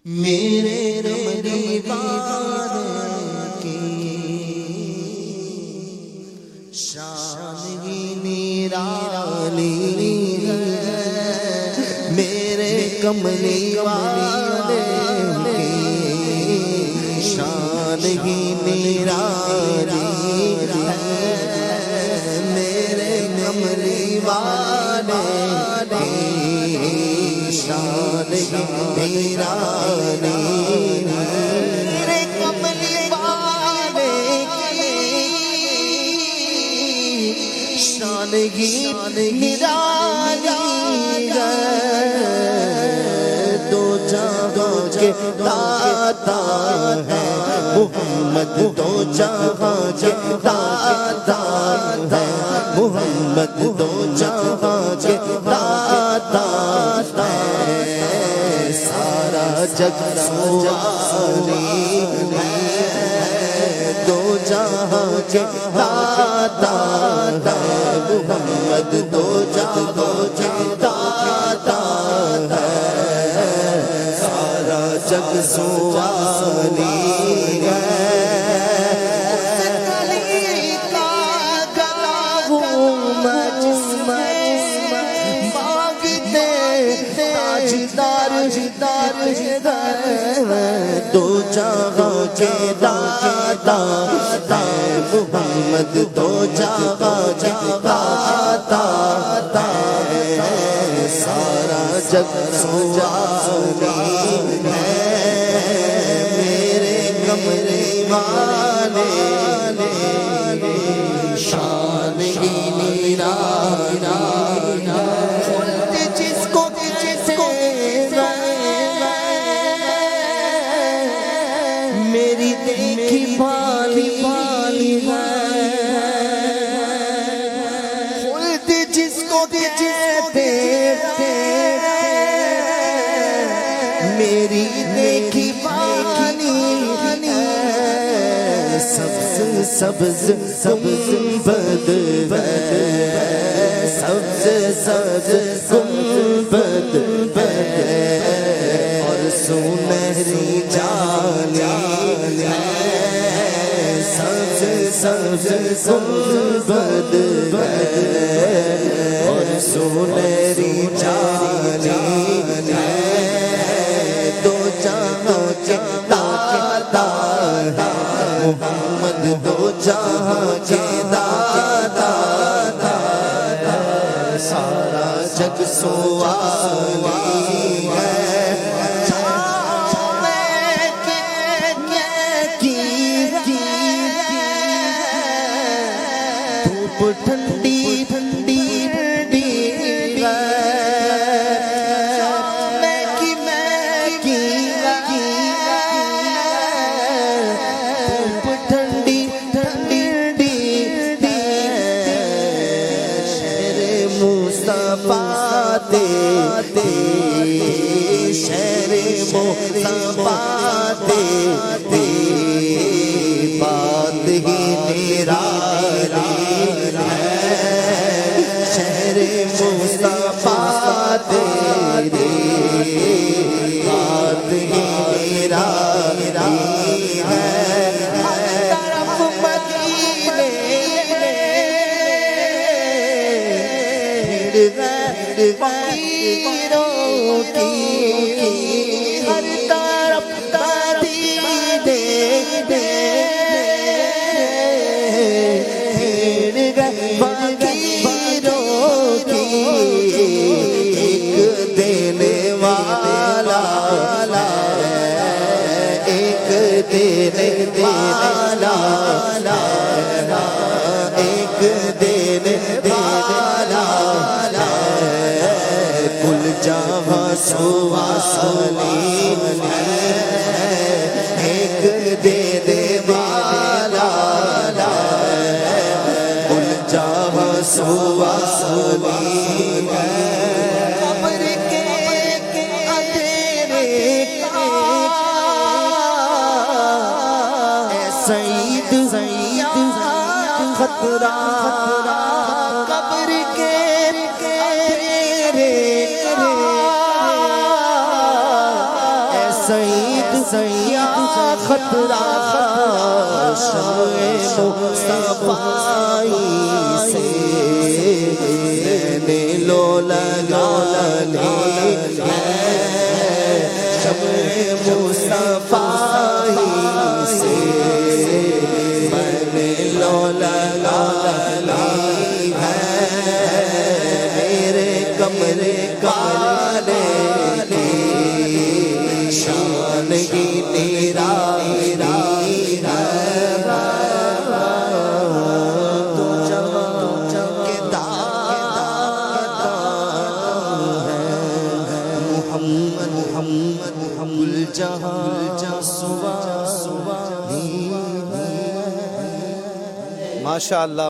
میرے رمضان کی شان ہی نرالی ہے، میرے کملی والے کی شان ہی نرالی ہے، میرے کملی والے کی شان ہی نرالی ہے، میرے کملی والے کی شان ہی نرالی ہے، دو جہاں کے داتا ہے محمد، دو جہاں کے داتا ہے محمد، دو جہاں کے داتا ہے، سارا جگ سواری ہے، دو جہاں کے داتا ہے محمد، دو جہاں کے داتا ہے، سارا جگ سواری ہے، دو جہاں کے داتا ہے محمد، دو جہاں کے داتا ہے، سارا جگ سواری ہے، میرے کملی والے شان ہی نرالی ہے، جس کو میری دیکھی بھالی ہے، خلد جس کو کہتے میری دیکھی بھالی ہے، سبز سبز گنبد ہے، سبز سبز گنبد ہے، اور سنہری جالی ہے، سبز سبز گنبد ہے، اور سنہری جالی ہے، دو جہاں کے داتا ہے محمد، دو جہاں کے داتا ہے، سارا جگ سواری ہے، دھوپ ٹھنڈی ٹھنڈی ہے، دھوپ ٹھنڈی ٹھنڈی ہے، شہر مصطفیٰ دے شہر مصطفیٰ دے بات ہی نرالی ہے، شہر مصطفیٰ دے بات ہی نرالی ہے، طرف مدینے فقیروں کی، ہر طرف مدینے فقیروں کی، ایک دینے والا ایک دینے والا ایک دینے والا، کل جہاں سوالی ہے، ایک دینے والا، کل جہاں سوالی ہے، قبر کے اندھیرے کا اے سعید خطرہ، قبر کے اندھیرے کا سعید یا خطرہ شمع مصطفی سے نے لو لگانے شمع مصطفی سے میں نے لو لگائی ہے میرے کمرے کالے شان ہی نرالی تو جوان کے دادا ہے محمد الجہاں سوا ماشاءاللہ